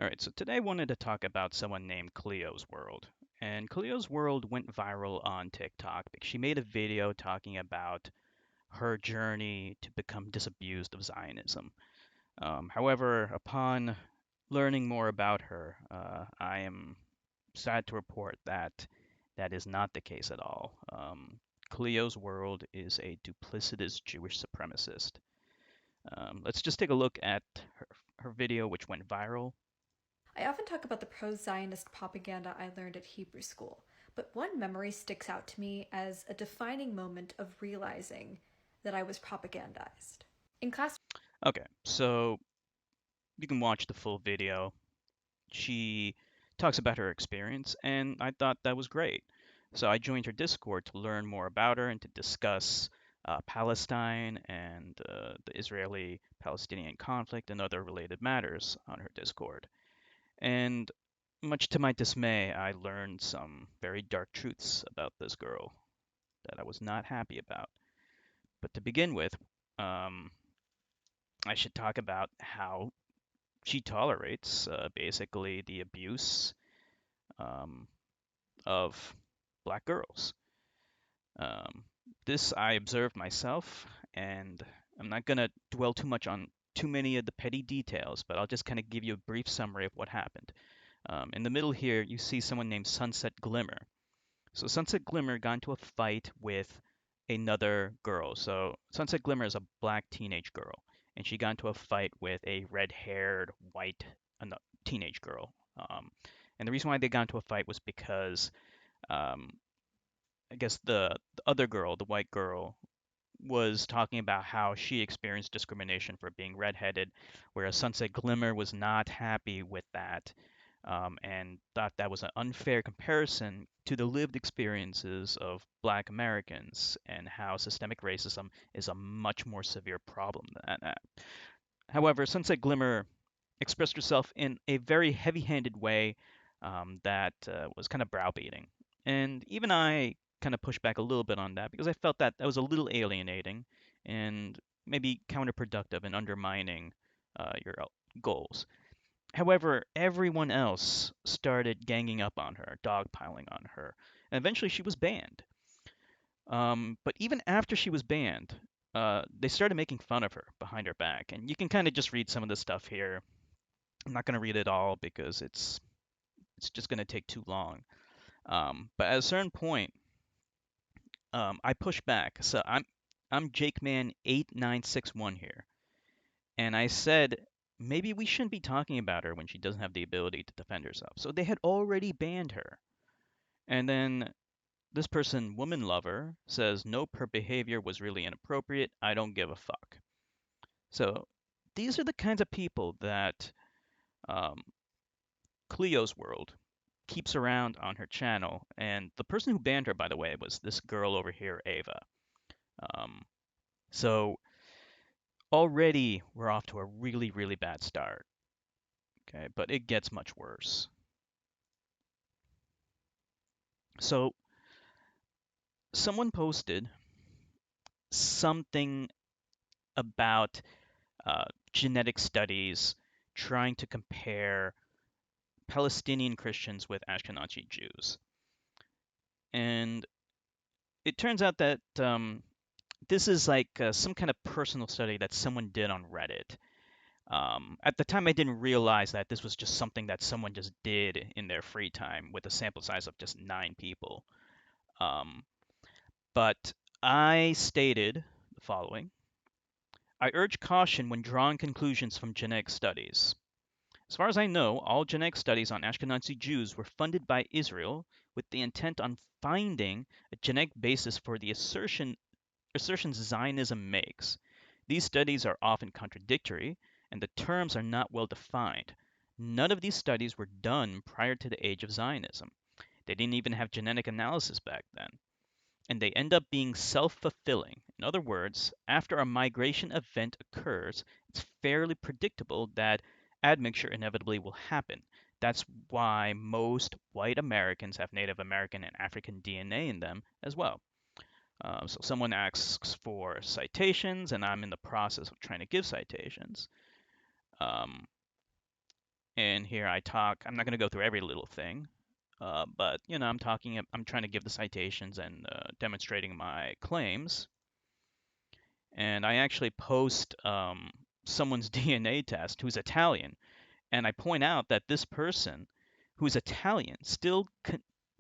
All right, so today I wanted to talk about someone named Cleo's World. And Cleo's World went viral on TikTok because she made a video talking about her journey to become disabused of Zionism. However, upon learning more about her, I am sad to report that that is not the case at all. Cleo's World is a duplicitous Jewish supremacist. Let's just take a look at her video, which went viral. I often talk about the pro Zionist propaganda I learned at Hebrew school, but one memory sticks out to me as a defining moment of realizing that I was propagandized. In class, Okay, so you can watch the full video. She talks about her experience, and I thought that was great. So I joined her Discord to learn more about her and to discuss Palestine and the Israeli Palestinian conflict and other related matters on her Discord. And much to my dismay, I learned some very dark truths about this girl that I was not happy about. But to begin with, um, I should talk about how she tolerates basically the abuse um, of black girls. Um, this I observed myself, and I'm not going to dwell too much on too many of the petty details, but I'll just kind of give you a brief summary of what happened. In the middle here, you see someone named Sunset Glimmer. So Sunset Glimmer got into a fight with another girl. So Sunset Glimmer is a black teenage girl, and she got into a fight with a red-haired white teenage girl. And the reason why they got into a fight was because um, I guess the other girl, the white girl, was talking about how she experienced discrimination for being redheaded, whereas Sunset Glimmer was not happy with that and thought that was an unfair comparison to the lived experiences of Black Americans and how systemic racism is a much more severe problem than that. However, Sunset Glimmer expressed herself in a very heavy-handed way that was kind of browbeating. And even I kind of pushed back a little bit on that because I felt that that was a little alienating and maybe counterproductive in undermining your goals. However, everyone else started ganging up on her, dogpiling on her, and eventually she was banned. But even after she was banned, they started making fun of her behind her back, and you can kind of just read some of the stuff here. I'm not going to read it all because it's just going to take too long. But at a certain point, I pushed back. So I'm Jake Man 8961 here, and I said maybe we shouldn't be talking about her when she doesn't have the ability to defend herself. So they had already banned her. And then this person, Woman Lover, says, nope, her behavior was really inappropriate. I don't give a fuck. So these are the kinds of people that um, Cleo's World keeps around on her channel. And the person who banned her, by the way, was this girl over here, Ava. Um, so already we're off to a really, really bad start. Okay, but it gets much worse. So someone posted something about genetic studies trying to compare Palestinian Christians with Ashkenazi Jews. And it turns out that this is like some kind of personal study that someone did on Reddit. At the time, I didn't realize that this was just something that someone just did in their free time with a sample size of just 9 people. Um, but I stated the following. I urge caution when drawing conclusions from genetic studies. As far as I know, all genetic studies on Ashkenazi Jews were funded by Israel with the intent on finding a genetic basis for the assertions Zionism makes. These studies are often contradictory, and the terms are not well defined. None of these studies were done prior to the age of Zionism. They didn't even have genetic analysis back then. And they end up being self-fulfilling. In other words, after a migration event occurs, it's fairly predictable that admixture inevitably will happen. That's why most white Americans have Native American and African DNA in them as well. So someone asks for citations, and I'm in the process of trying to give citations. Um, and in here I talk. I'm not going to go through every little thing, but I'm trying to give the citations and demonstrating my claims. And I actually post someone's DNA test who's Italian, and I point out that this person who's Italian still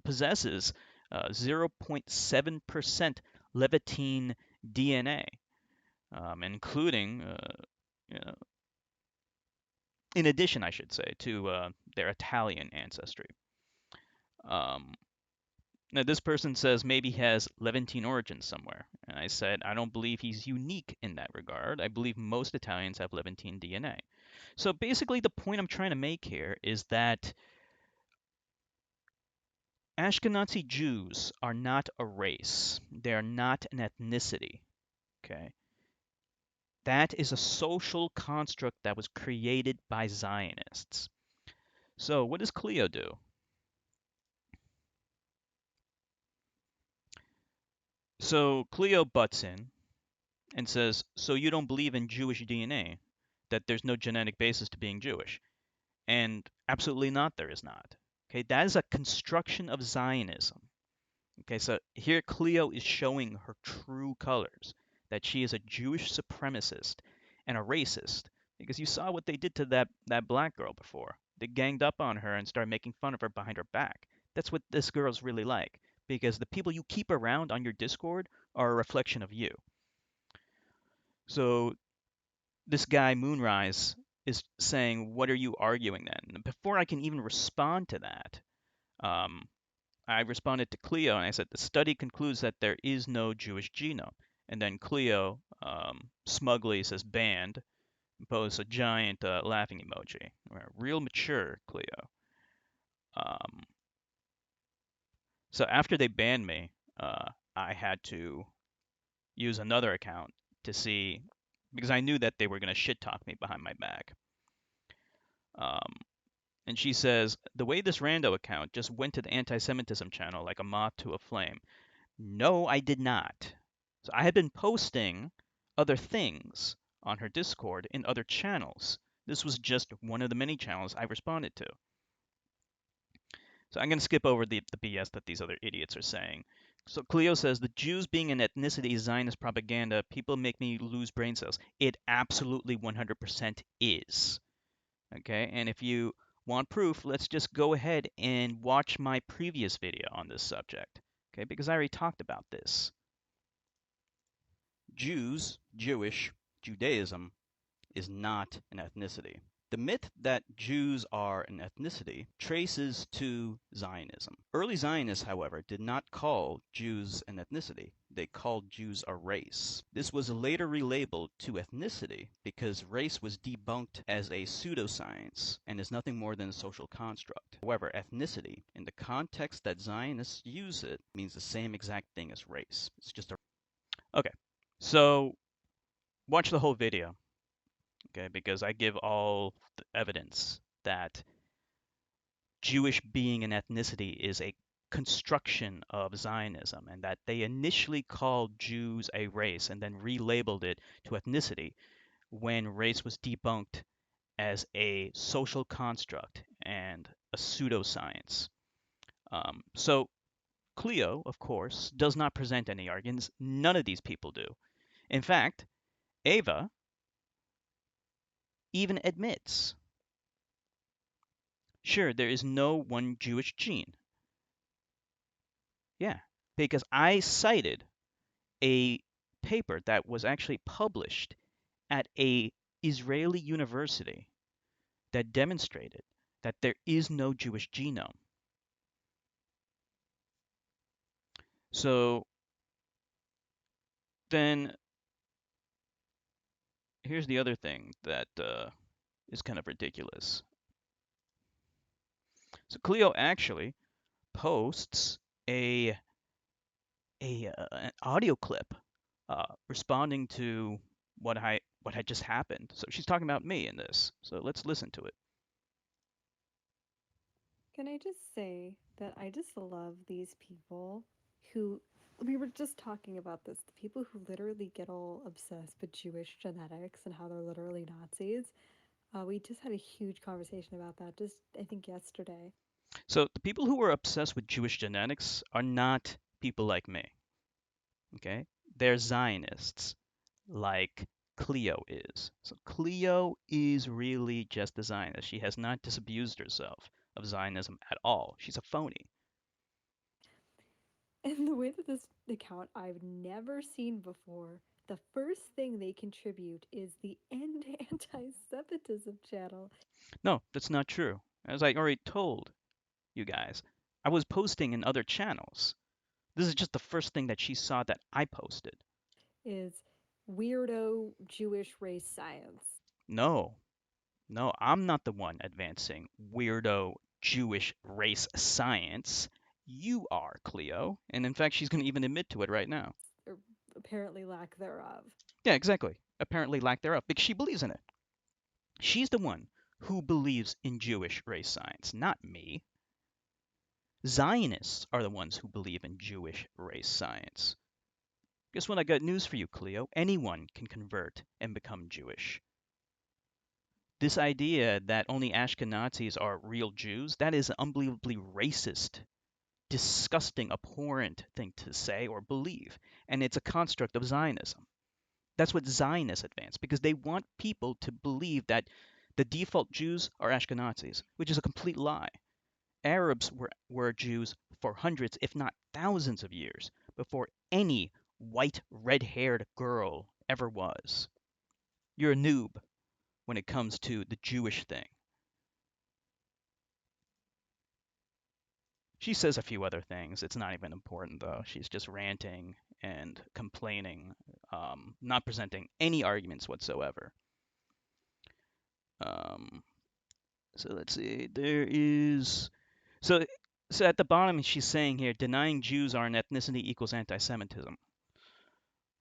possesses 0.7% Levantine DNA, including, you know, in addition, I should say, to their Italian ancestry. Um, Now, this person says maybe he has Levantine origins somewhere. And I said, I don't believe he's unique in that regard. I believe most Italians have Levantine DNA. So basically, the point I'm trying to make here is that Ashkenazi Jews are not a race, they are not an ethnicity. Okay? That is a social construct that was created by Zionists. So, what does Cleo do? So, Cleo butts in and says, so you don't believe in Jewish DNA, that there's no genetic basis to being Jewish. And absolutely not, there is not. Okay, that is a construction of Zionism. Okay, so here Cleo is showing her true colors, that she is a Jewish supremacist and a racist, because you saw what they did to that black girl before. They ganged up on her and started making fun of her behind her back. That's what this girl's really like, because the people you keep around on your Discord are a reflection of you. So this guy Moonrise is saying, "What are you arguing then?" Before I can even respond to that, um, I responded to Cleo and I said, "The study concludes that there is no Jewish genome." And then Cleo smugly says, "Banned," and posts a giant laughing emoji. Real mature, Cleo. Um, so after they banned me, I had to use another account to see, because I knew that they were going to shit talk me behind my back. Um, And she says, the way this rando account just went to the anti Semitism channel like a moth to a flame. No, I did not. So I had been posting other things on her Discord in other channels. This was just one of the many channels I responded to. So I'm going to skip over the BS that these other idiots are saying. So Cleo says, the Jews being an ethnicity is Zionist propaganda. People make me lose brain cells. It absolutely 100% is. Okay, and if you want proof, let's just go ahead and watch my previous video on this subject. Okay, because I already talked about this. Jews, Jewish, Judaism is not an ethnicity. The myth that Jews are an ethnicity traces to Zionism. Early Zionists, however, did not call Jews an ethnicity. They called Jews a race. This was later relabeled to ethnicity because race was debunked as a pseudoscience and is nothing more than a social construct. However, ethnicity, in the context that Zionists use it, means the same exact thing as race. It's just a... Okay, so watch the whole video. Okay, because I give all the evidence that Jewish being an ethnicity is a construction of Zionism and that they initially called Jews a race and then relabeled it to ethnicity when race was debunked as a social construct and a pseudoscience. So Cleo, of course, does not present any arguments. None of these people do. In fact, Ava even admits, sure, there is no one Jewish gene. Yeah, because I cited a paper that was actually published at a Israeli university that demonstrated that there is no Jewish genome. So then here's the other thing that is kind of ridiculous. So Cleo actually posts a an audio clip responding to what had just happened. So she's talking about me in this. So let's listen to it. Can I just say that I just love these people who we were just talking about this, the people who literally get all obsessed with Jewish genetics and how they're literally Nazis. We just had a huge conversation about that just, I think, yesterday. So the people who are obsessed with Jewish genetics are not people like me, okay? They're Zionists, like Cleo is. So Cleo is really just a Zionist. She has not disabused herself of Zionism at all. She's a phony. And the way that this account I've never seen before, the first thing they contribute is the End Anti Semitism channel. No, that's not true. As I already told you guys, I was posting in other channels. This is just the first thing that she saw that I posted. Is weirdo Jewish race science. No, no, I'm not the one advancing weirdo Jewish race science. You are, Cleo. And in fact, she's going to even admit to it right now. Or apparently lack thereof. Yeah, exactly. Apparently, lack thereof, because she believes in it. She's the one who believes in Jewish race science, not me. Zionists are the ones who believe in Jewish race science. Guess what? I got news for you, Cleo. Anyone can convert and become Jewish. This idea that only Ashkenazis are real Jews, that is an unbelievably racist, disgusting, abhorrent thing to say or believe. And it's a construct of Zionism. That's what Zionists advance because they want people to believe that the default Jews are Ashkenazis, which is a complete lie. Arabs were Jews for hundreds, if not thousands of years before any white, red haired girl ever was. You're a noob when it comes to the Jewish thing. She says a few other things. It's not even important, though. She's just ranting and complaining, not presenting any arguments whatsoever. Um, so let's see. There is. So, so at the bottom, she's saying here, denying Jews are an ethnicity equals anti-Semitism.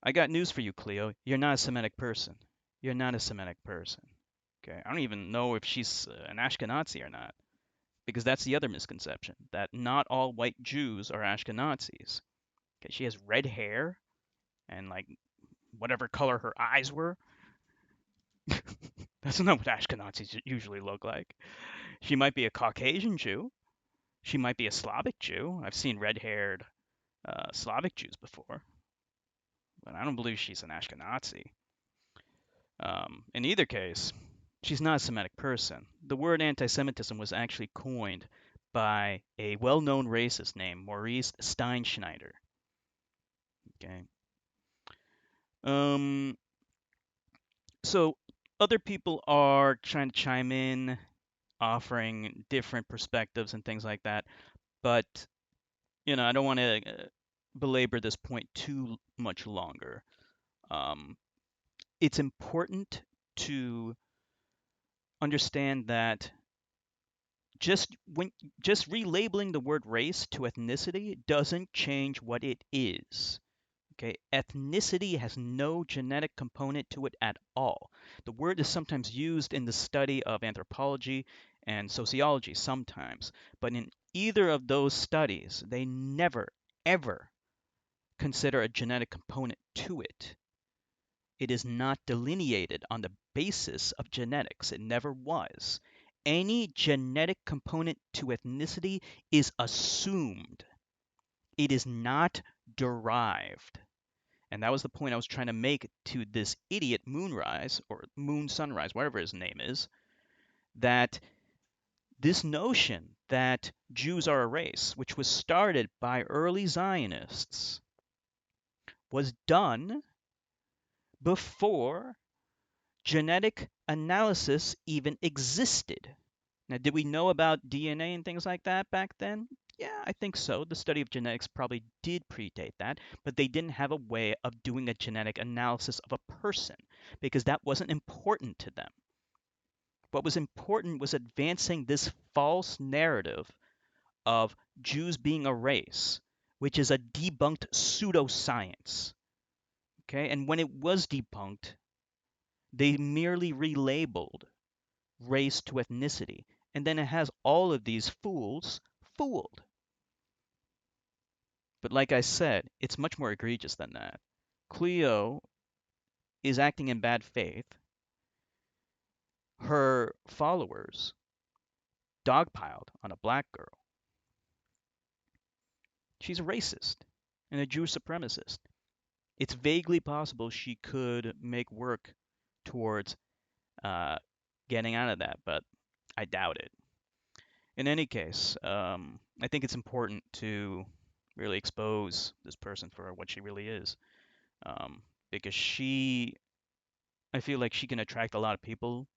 I got news for you, Cleo. You're not a Semitic person. You're not a Semitic person. Okay. I don't even know if she's an Ashkenazi or not, because that's the other misconception that not all white Jews are Ashkenazis. Okay. She has red hair and like whatever color her eyes were. That's not what Ashkenazis usually look like. She might be a Caucasian Jew. She might be a Slavic Jew. I've seen red-haired Slavic Jews before, but I don't believe she's an Ashkenazi. In either case, she's not a Semitic person. The word anti-Semitism was actually coined by a well-known racist named Maurice Steinschneider. Okay. Um, so other people are trying to chime in, offering different perspectives and things like that. But I don't want to belabor this point too much longer. Um, it's important to understand that just when just relabeling the word race to ethnicity doesn't change what it is. Okay, ethnicity has no genetic component to it at all. The word is sometimes used in the study of anthropology and sociology sometimes, but in either of those studies, they never, ever consider a genetic component to it. It is not delineated on the basis of genetics. It never was. Any genetic component to ethnicity is assumed. It is not derived. And that was the point I was trying to make to this idiot Moonrise or Moon Sunrise, whatever his name is, that this notion that Jews are a race, which was started by early Zionists, was done before genetic analysis even existed. Now, did we know about DNA and things like that back then? Yeah, I think so. The study of genetics probably did predate that, but they didn't have a way of doing a genetic analysis of a person because that wasn't important to them. What was important was advancing this false narrative of Jews being a race, which is a debunked pseudoscience. Okay, and when it was debunked, they merely relabeled race to ethnicity, and then it has all of these fools fooled. But like I said, it's much more egregious than that. Cleo is acting in bad faith. her followers dogpiled on a black girl. She's a racist and a Jewish supremacist. It's vaguely possible she could make work towards uh, getting out of that, but I doubt it. In any case, I think it's important to really expose this person for what she really is, um, because I feel like she can attract a lot of people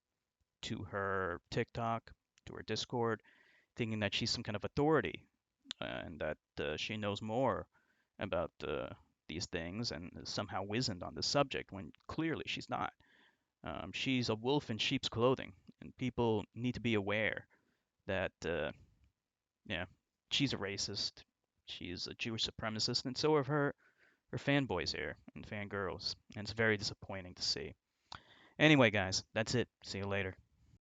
to her TikTok, to her Discord, thinking that she's some kind of authority and that she knows more about these things and is somehow wizened on this subject when clearly she's not. She's a wolf in sheep's clothing, and people need to be aware that, yeah, she's a racist, she's a Jewish supremacist, and so are her fanboys here and fangirls, and it's very disappointing to see. Anyway, guys, that's it. See you later.